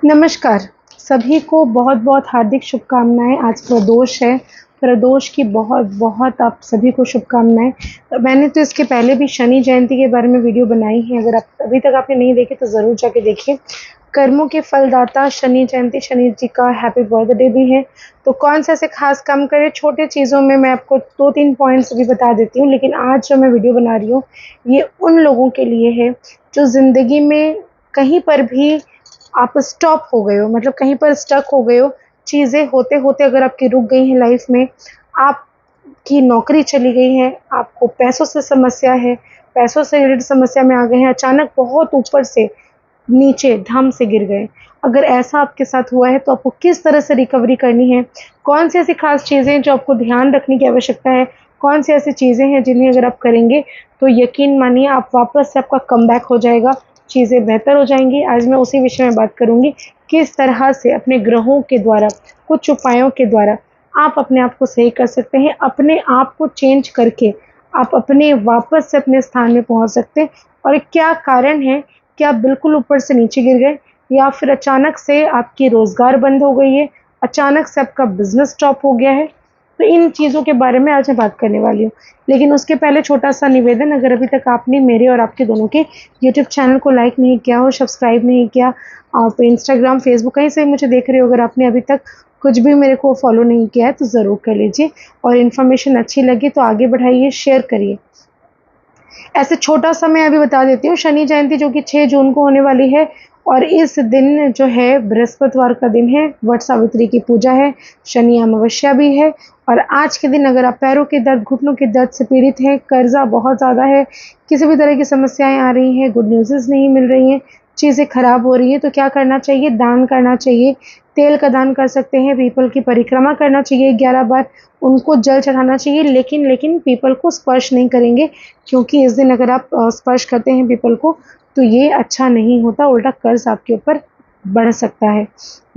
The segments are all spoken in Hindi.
नमस्कार। सभी को बहुत-बहुत हार्दिक शुभकामनाएँ। आज प्रदोष है। प्रदोष की बहुत-बहुत आप सभी को शुभकामनाएँ। मैंने तो इसके पहले भी शनि जयंती के बारे में वीडियो बनाई है, अगर आप अभी तक आपने नहीं देखी तो ज़रूर जाके देखिए। कर्मों के फलदाता शनि जयंती, शनि जी का हैप्पी बर्थडे भी है। तो कौन से ऐसे ख़ास काम करें, छोटे चीज़ों में मैं आपको 2-3 पॉइंट्स भी बता देती हूँ। लेकिन आज जो मैं वीडियो बना रही हूँ, ये उन लोगों के लिए है, जो ज़िंदगी में कहीं पर भी आप स्टॉप हो गए हो, मतलब कहीं पर स्टक हो गए हो, चीज़ें होते-होते अगर आपकी रुक गई हैं लाइफ में, आपकी नौकरी चली गई है, आपको पैसों से समस्या है, पैसों से रिलेटेड समस्या में आ गए हैं, अचानक बहुत ऊपर से नीचे धम से गिर गए। अगर ऐसा आपके साथ हुआ है तो आपको किस तरह से रिकवरी करनी है, कौन सी ऐसी ख़ास चीज़ें हैं जो आपको ध्यान रखने की आवश्यकता है, कौन सी ऐसी चीज़ें हैं जिन्हें अगर आप करेंगे तो यकीन मानिए आप वापस से आपका कमबैक हो जाएगा, चीज़ें बेहतर हो जाएँगी। आज मैं उसी विषय में बात करूँगी, किस तरह से अपने ग्रहों के द्वारा, कुछ उपायों के द्वारा आप अपने आप को सही कर सकते हैं, अपने आप को चेंज करके आप अपने वापस से अपने स्थान में पहुँच सकते हैं। और क्या कारण है कि आप बिल्कुल ऊपर से नीचे गिर गए, या फिर अचानक से आपकी रोज़गार बंद हो गई है, अचानक से आपका बिज़नेस स्टॉप हो गया है। तो इन चीज़ों के बारे में आज मैं बात करने वाली हूँ। लेकिन उसके पहले छोटा-सा निवेदन, अगर अभी तक आपने मेरे और आपके दोनों के यूट्यूब चैनल को लाइक नहीं किया हो, सब्सक्राइब नहीं किया, आप इंस्टाग्राम, फेसबुक कहीं से भी मुझे देख रहे हो, अगर आपने अभी तक कुछ भी मेरे को फॉलो नहीं किया है तो ज़रूर कर लीजिए। और इन्फॉर्मेशन अच्छी लगी तो आगे बढ़ाइए, शेयर करिए। ऐसे छोटा-सा मैं अभी बता देती हूँ, शनि जयंती जो कि 6 जून को होने वाली है, और इस दिन जो है बृहस्पतिवार का दिन है, वट सावित्री की पूजा है, शनि अमावस्या भी है। और आज के दिन अगर आप पैरों के दर्द, घुटनों के दर्द से पीड़ित हैं, कर्ज़ा बहुत ज़्यादा है, किसी भी तरह की समस्याएँ आ रही हैं, गुड न्यूज़ेज़ नहीं मिल रही हैं, चीज़ें खराब हो रही हैं, तो क्या करना चाहिए? दान करना चाहिए। तेल का दान कर सकते हैं, पीपल की परिक्रमा करना चाहिए 11 बार, उनको जल चढ़ाना चाहिए, लेकिन पीपल को स्पर्श नहीं करेंगे, क्योंकि इस दिन अगर आप स्पर्श करते हैं पीपल को तो ये अच्छा नहीं होता, उल्टा कर्ज़ आपके ऊपर बढ़ सकता है।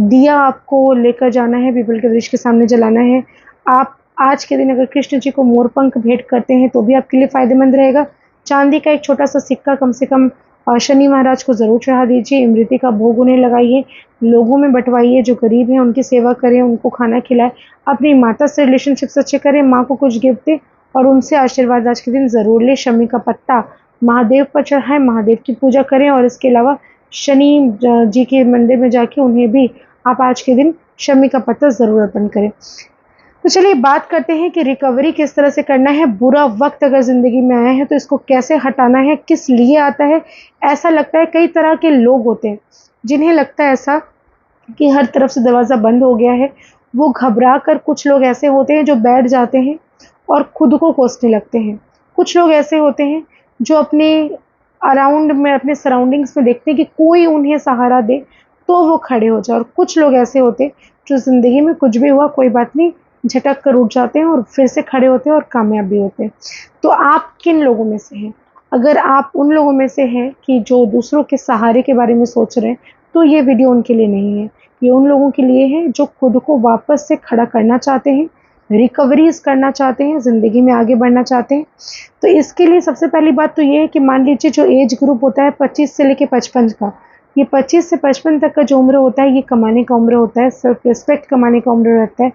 दिया आपको लेकर जाना है, पीपल के वृक्ष के सामने जलाना है। आप आज के दिन अगर कृष्ण जी को मोरपंख भेंट करते हैं तो भी आपके लिए फ़ायदेमंद रहेगा। चांदी का एक छोटा-सा सिक्का कम से कम शनि महाराज को ज़रूर चढ़ा दीजिए, इमरती का भोग उन्हें लगाइए, लोगों में बँटवाइए, जो गरीब हैं उनकी सेवा करें, उनको खाना खिलाएँ, अपनी माता से रिलेशनशिप्स अच्छे करें, माँ को कुछ गिफ्ट दें और उनसे आशीर्वाद आज के दिन ज़रूर लें। शमी का पत्ता महादेव पर चढ़ाएँ, महादेव की पूजा करें, और इसके अलावा शनि जी के मंदिर में जाके उन्हें भी आप आज के दिन शमी का पत्ता ज़रूर अर्पण करें। तो चलिए बात करते हैं कि रिकवरी किस तरह से करना है। बुरा वक़्त अगर ज़िंदगी में आया है तो इसको कैसे हटाना है, किस लिए आता है? ऐसा लगता है कई तरह के लोग होते हैं, जिन्हें लगता है ऐसा कि हर तरफ से दरवाज़ा बंद हो गया है। वो घबरा कर, कुछ लोग ऐसे होते हैं जो बैठ जाते हैं और खुद को कोसने लगते हैं। कुछ लोग ऐसे होते हैं जो अपने अराउंड में, अपने सराउंडिंग्स में देखते हैं कि कोई उन्हें सहारा दे तो वो खड़े हो जाएँ, और कुछ लोग ऐसे होते हैं जो ज़िंदगी में कुछ भी हुआ कोई बात नहीं, झटक कर उठ जाते हैं और फिर से खड़े होते हैं और कामयाब भी होते हैं। तो आप किन लोगों में से हैं? अगर आप उन लोगों में से हैं कि जो दूसरों के सहारे के बारे में सोच रहे हैं, तो ये वीडियो उनके लिए नहीं है। ये उन लोगों के लिए है जो खुद को वापस से खड़ा करना चाहते हैं, रिकवरीज़ करना चाहते हैं, ज़िंदगी में आगे बढ़ना चाहते हैं। तो इसके लिए सबसे पहली बात तो ये है कि मान लीजिए जो एज ग्रुप होता है 25 से लेके 55 का, ये 25 से 55 तक का जो उम्र होता है, ये कमाने का उम्र होता है, सेल्फ रिस्पेक्ट कमाने का उम्र रहता है।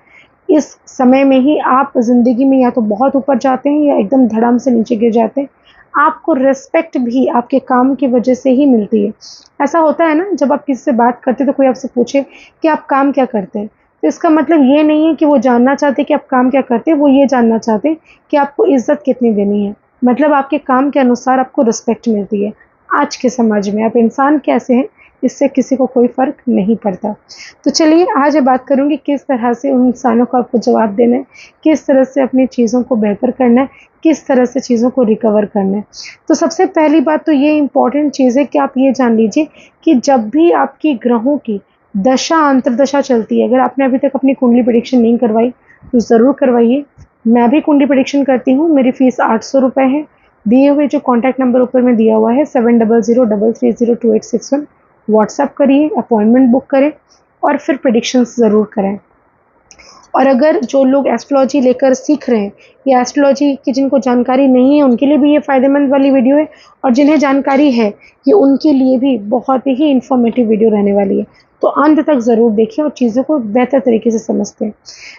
इस समय में ही आप ज़िंदगी में या तो बहुत ऊपर जाते हैं या एकदम धड़ाम से नीचे गिर जाते हैं। आपको रिस्पेक्ट भी आपके काम की वजह से ही मिलती है। ऐसा होता है ना, जब आप किसी से बात करते हैं तो कोई आपसे पूछे कि आप काम क्या करते हैं? तो इसका मतलब ये नहीं है कि वो जानना चाहते कि आप काम क्या करते हैं, वो ये जानना चाहते हैं कि आपको इज़्ज़त कितनी देनी है। मतलब आपके काम के अनुसार आपको रिस्पेक्ट मिलती है। आज के समाज में आप इंसान कैसे हैं, इससे किसी को कोई फ़र्क नहीं पड़ता। तो चलिए आज मैं बात करूँगी किस तरह से उन इंसानों को आपको जवाब देना है, किस तरह से अपनी चीज़ों को बेहतर करना है, किस तरह से चीज़ों को रिकवर करना है। तो सबसे पहली बात तो ये इम्पोर्टेंट चीज़ है कि आप ये जान लीजिए कि जब भी आपकी ग्रहों की दशा अंतर्दशा चलती है, अगर आपने अभी तक अपनी कुंडली प्रेडिक्शन नहीं करवाई तो ज़रूर करवाइए। मैं भी कुंडली प्रेडिक्शन करती हूँ, मेरी फ़ीस 800 रुपये है। दिए हुए जो कॉन्टैक्ट नंबर ऊपर में दिया हुआ है 7003302861, व्हाट्सएप करिए, अपॉइंटमेंट बुक करें और फिर प्रेडिक्शंस ज़रूर करें। और अगर जो लोग एस्ट्रोलॉजी लेकर सीख रहे हैं या एस्ट्रोलॉजी की जिनको जानकारी नहीं है उनके लिए भी ये फ़ायदेमंद वाली वीडियो है, और जिन्हें जानकारी है ये उनके लिए भी बहुत ही इन्फॉर्मेटिव वीडियो रहने वाली है। तो अंत तक ज़रूर देखिए और चीज़ों को बेहतर तरीके से समझते हैं।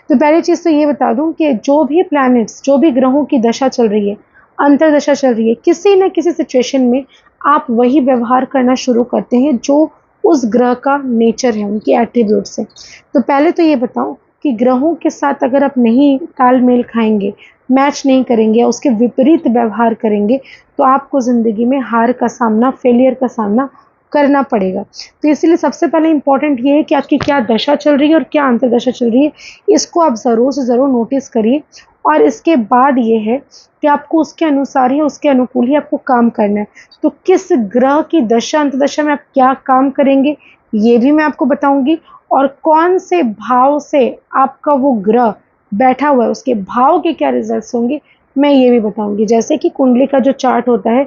तो पहली चीज़ तो ये बता दूं कि जो भी प्लैनेट्स, जो भी ग्रहों की दशा चल रही है, अंतर्दशा चल रही है, किसी न किसी सिचुएशन में आप वही व्यवहार करना शुरू करते हैं जो उस ग्रह का नेचर है, उनकी एट्रीब्यूट्स है। तो पहले तो ये बताऊं कि ग्रहों के साथ अगर आप नहीं तालमेल खाएंगे, मैच नहीं करेंगे या उसके विपरीत व्यवहार करेंगे तो आपको ज़िंदगी में हार का सामना, फेलियर का सामना करना पड़ेगा। तो इसलिए सबसे पहले इम्पॉर्टेंट ये है कि आपकी क्या दशा चल रही है और क्या अंतर्दशा चल रही है, इसको आप ज़रूर से ज़रूर नोटिस करिए। और इसके बाद ये है कि आपको उसके अनुसार ही, उसके अनुकूल ही आपको काम करना है। तो किस ग्रह की दशा अंतर्दशा में आप क्या काम करेंगे ये भी मैं आपको बताऊंगी, और कौन से भाव से आपका वो ग्रह बैठा हुआ है उसके भाव के क्या रिजल्ट्स होंगे मैं ये भी बताऊंगी। जैसे कि कुंडली का जो चार्ट होता है,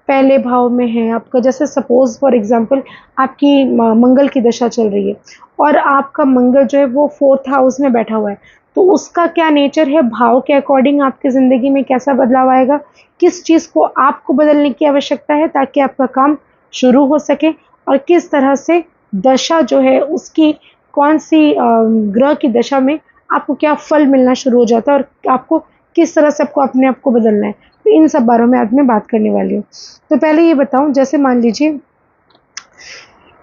पहले भाव में है आपका, जैसे सपोज फॉर एग्जांपल आपकी मंगल की दशा चल रही है और आपका मंगल जो है वो 4th हाउस में बैठा हुआ है, तो उसका क्या नेचर है, भाव के अकॉर्डिंग आपकी ज़िंदगी में कैसा बदलाव आएगा, किस चीज़ को आपको बदलने की आवश्यकता है ताकि आपका काम शुरू हो सके, और किस तरह से दशा जो है उसकी कौन सी ग्रह की दशा में आपको क्या फल मिलना शुरू हो जाता है और आपको किस तरह से आपको अपने आप को बदलना है। तो इन सब बारों में आज मैं बात करने वाली हूँ। तो पहले ये बताऊं, जैसे मान लीजिए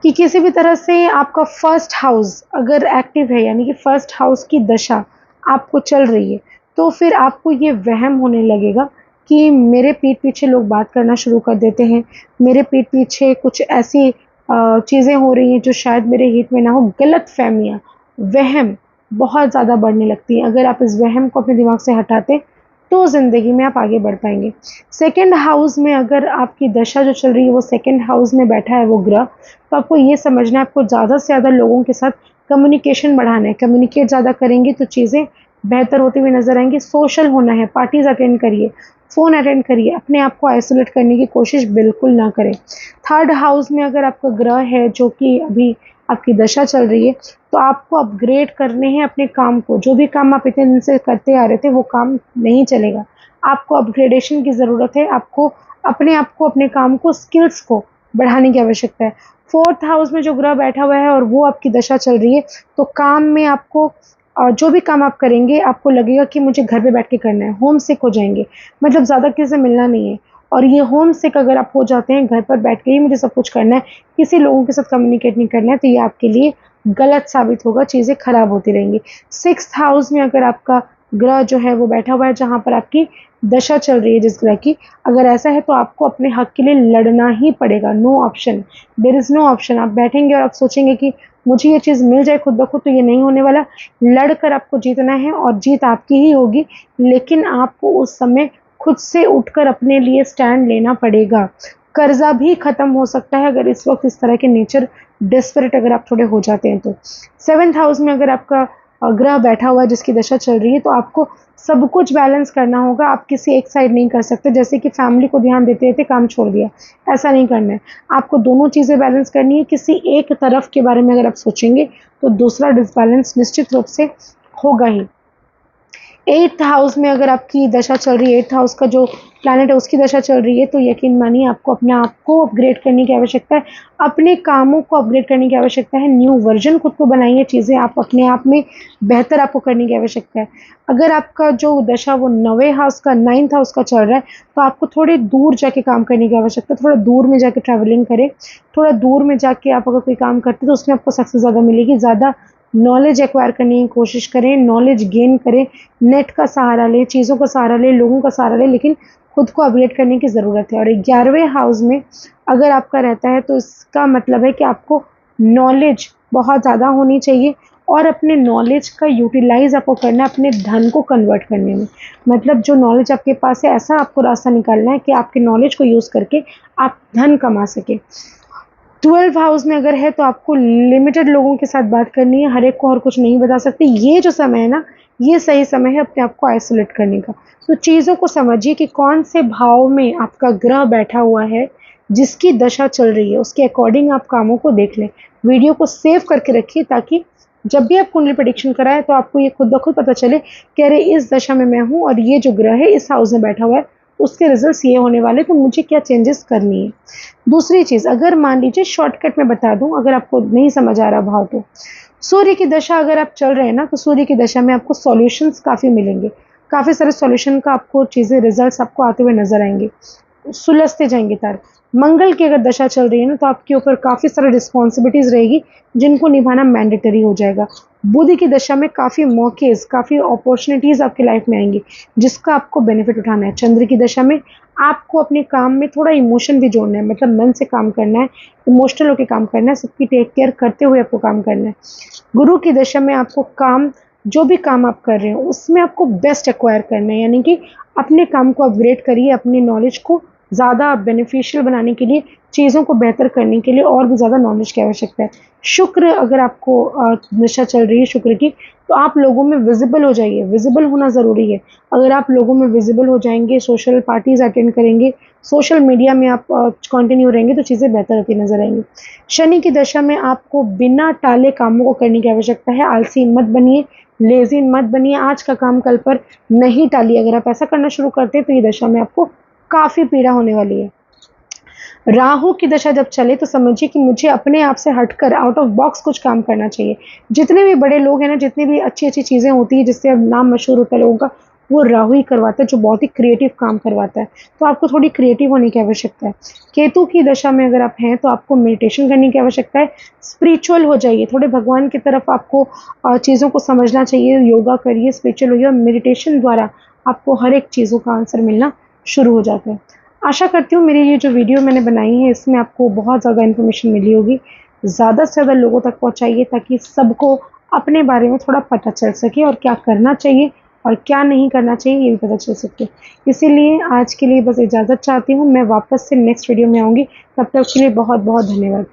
कि किसी भी तरह से आपका फर्स्ट हाउस अगर एक्टिव है, यानी कि फर्स्ट हाउस की दशा आपको चल रही है, तो फिर आपको ये वहम होने लगेगा कि मेरे पीठ पीछे लोग बात करना शुरू कर देते हैं, मेरे पीठ पीछे कुछ ऐसी चीज़ें हो रही हैं जो शायद मेरे हित में ना हो। गलत फहमियाँ, वहम बहुत ज़्यादा बढ़ने लगती हैं। अगर आप इस वहम को अपने दिमाग से हटाते तो ज़िंदगी में आप आगे बढ़ पाएंगे। सेकंड हाउस में अगर आपकी दशा जो चल रही है वो सेकंड हाउस में बैठा है वो ग्रह, तो आपको ये समझना है आपको ज़्यादा से ज़्यादा लोगों के साथ कम्युनिकेशन बढ़ाना है। कम्युनिकेट ज़्यादा करेंगे तो चीज़ें बेहतर होती हुई नज़र आएंगी। सोशल होना है, पार्टीज़ अटेंड करिए, फ़ोन अटेंड करिए, अपने आप को आइसोलेट करने की कोशिश बिल्कुल ना करें। थर्ड हाउस में अगर आपका ग्रह है जो कि अभी आपकी दशा चल रही है, तो आपको अपग्रेड करने हैं अपने काम को। जो भी काम आप इतने दिन से करते आ रहे थे वो काम नहीं चलेगा, आपको अपग्रेडेशन की ज़रूरत है। आपको अपने आप को, अपने काम को, स्किल्स को बढ़ाने की आवश्यकता है। फोर्थ हाउस में जो ग्रह बैठा हुआ है और वो आपकी दशा चल रही है, तो काम में आपको जो भी काम आप करेंगे आपको लगेगा कि मुझे घर पे बैठ के करना है, होम सिक हो जाएंगे, मतलब ज़्यादा किसी से मिलना नहीं है। और ये होम सिक अगर आप हो जाते हैं, घर पर बैठ के ही मुझे सब कुछ करना है, किसी लोगों के साथ कम्युनिकेट नहीं करना है, तो ये आपके लिए गलत साबित होगा, चीज़ें खराब होती रहेंगी। 6th हाउस में अगर आपका ग्रह जो है वो बैठा हुआ है जहाँ पर आपकी दशा चल रही है जिस ग्रह की, अगर ऐसा है तो आपको अपने हक के लिए लड़ना ही पड़ेगा। No option, there is no option. आप बैठेंगे और आप सोचेंगे कि मुझे ये चीज़ मिल जाए खुद ब खुद, तो ये नहीं होने वाला। लड़कर आपको जीतना है और जीत आपकी ही होगी, लेकिन आपको उस समय खुद से उठकर अपने लिए स्टैंड लेना पड़ेगा। कर्जा भी खत्म हो सकता है अगर इस वक्त इस तरह के नेचर डेस्परेट अगर आप थोड़े हो जाते हैं तो। 7th हाउस में अगर आपका ग्रह बैठा हुआ है जिसकी दशा चल रही है, तो आपको सब कुछ बैलेंस करना होगा। आप किसी एक साइड नहीं कर सकते, जैसे कि फैमिली को ध्यान देते देते काम छोड़ दिया, ऐसा नहीं करना है। आपको दोनों चीज़ें बैलेंस करनी है। किसी एक तरफ के बारे में अगर आप सोचेंगे तो दूसरा डिसबैलेंस निश्चित रूप से होगा ही। 8th हाउस में अगर आपकी दशा चल रही है, 8th हाउस का जो प्लैनेट है उसकी दशा चल रही है, तो यकीन मानिए आपको अपने आप को अपग्रेड करने की आवश्यकता है, अपने कामों को अपग्रेड करने की आवश्यकता है। न्यू वर्जन खुद को बनाइए, चीज़ें आप अपने आप में बेहतर आपको करने की आवश्यकता है। अगर आपका जो दशा वो 9वें हाउस का, 9th हाउस का चल रहा है, तो आपको थोड़े दूर जाके काम करने की आवश्यकता है। थोड़ा दूर में जाके ट्रैवलिंग करें, थोड़ा दूर में जाके आप अगर कोई काम करते हैं तो उसमें आपको सक्सेस ज़्यादा मिलेगी। ज़्यादा नॉलेज एक्वायर करने की कोशिश करें, नॉलेज गेन करें, नेट का सहारा लें, चीज़ों का सहारा लें, लोगों का सहारा लें, लेकिन खुद को अपग्रेड करने की ज़रूरत है। और 11वें हाउस में अगर आपका रहता है तो इसका मतलब है कि आपको नॉलेज बहुत ज़्यादा होनी चाहिए और अपने नॉलेज का यूटिलाइज़ आपको करना है अपने धन को कन्वर्ट करने में। मतलब जो नॉलेज आपके पास है, ऐसा आपको रास्ता निकालना है कि आपके नॉलेज को यूज़ करके आप धन कमा सकें। 12th हाउस में अगर है तो आपको लिमिटेड लोगों के साथ बात करनी है, हर एक को हर कुछ नहीं बता सकते। ये जो समय है ना, ये सही समय है अपने आप को आइसोलेट करने का। तो चीज़ों को समझिए कि कौन से भाव में आपका ग्रह बैठा हुआ है, जिसकी दशा चल रही है, उसके अकॉर्डिंग आप कामों को देख लें। वीडियो को सेव करके रखिए ताकि जब भी आप कुंडली प्रेडिक्शन कराएं तो आपको ये खुद ब खुद पता चले कि अरे इस दशा में मैं हूँ और ये जो ग्रह है इस हाउस में बैठा हुआ है, उसके रिजल्ट्स ये होने वाले, तो मुझे क्या चेंजेस करनी है। दूसरी चीज़, अगर मान लीजिए शॉर्टकट में बता दूं, अगर आपको नहीं समझ आ रहा भाव तो सूर्य की दशा अगर आप चल रहे हैं ना, तो सूर्य की दशा में आपको सॉल्यूशंस काफ़ी मिलेंगे, काफ़ी सारे सॉल्यूशन का आपको चीज़ें रिजल्ट्स आपको आते हुए नजर आएंगे, सुलझते जाएंगे तार। मंगल की अगर दशा चल रही है ना, तो आपके ऊपर काफ़ी सारी रिस्पॉन्सिबिलिटीज़ रहेगी जिनको निभाना मैंडेटरी हो जाएगा। बुध की दशा में काफ़ी मौकेज़, काफ़ी अपॉर्चुनिटीज़ आपकी लाइफ में आएंगी जिसका आपको बेनिफिट उठाना है। चंद्र की दशा में आपको अपने काम में थोड़ा इमोशन भी जोड़ना है, मतलब मन से काम करना है, इमोशनल होकर काम करना है, सबकी टेक केयर करते हुए आपको काम करना है। गुरु की दशा में आपको काम, जो भी काम आप कर रहे हो उसमें आपको बेस्ट एक्वायर करना है, यानी कि अपने काम को अपग्रेड करिए, अपनी नॉलेज को ज़्यादा बेनिफिशियल बनाने के लिए, चीज़ों को बेहतर करने के लिए और भी ज़्यादा नॉलेज की आवश्यकता है। शुक्र अगर आपको दशा चल रही है शुक्र की, तो आप लोगों में विजिबल हो जाइए, विजिबल होना ज़रूरी है। अगर आप लोगों में विजिबल हो जाएंगे, सोशल पार्टीज़ अटेंड करेंगे, सोशल मीडिया में आप कंटिन्यू रहेंगे, तो चीज़ें बेहतर होती नजर आएंगी। शनि की दशा में आपको बिना टाले कामों को करने की आवश्यकता है। आलसी मत बनिए, लेजी मत बनिए, आज का काम कल पर नहीं टालिए। अगर आप ऐसा करना शुरू करते हैं तो ये दशा में आपको काफ़ी पीड़ा होने वाली है। राहु की दशा जब चले तो समझिए कि मुझे अपने आप से हटकर आउट ऑफ बॉक्स कुछ काम करना चाहिए। जितने भी बड़े लोग हैं ना, जितनी भी अच्छी अच्छी चीज़ें होती हैं जिससे अब नाम मशहूर होता है लोगों का, वो राहु ही करवाता है, जो बहुत ही क्रिएटिव काम करवाता है। तो आपको थोड़ी क्रिएटिव होने की आवश्यकता है। केतु की दशा में अगर आप हैं तो आपको मेडिटेशन करने की आवश्यकता है, स्पिरिचुअल हो जाइए, थोड़े भगवान की तरफ आपको चीज़ों को समझना चाहिए, योगा करिए, स्पिरिचुअल होइए, और मेडिटेशन द्वारा आपको हर एक चीज़ों का आंसर मिलना शुरू हो जाता है। आशा करती हूँ मेरी ये जो वीडियो मैंने बनाई है इसमें आपको बहुत ज़्यादा इन्फॉर्मेशन मिली होगी। ज़्यादा से ज़्यादा लोगों तक पहुँचाइए ताकि सबको अपने बारे में थोड़ा पता चल सके और क्या करना चाहिए और क्या नहीं करना चाहिए ये भी पता चल सके। इसीलिए आज के लिए बस इजाज़त चाहती हूँ, मैं वापस से नेक्स्ट वीडियो में आऊँगी। तब तक के लिए बहुत बहुत धन्यवाद।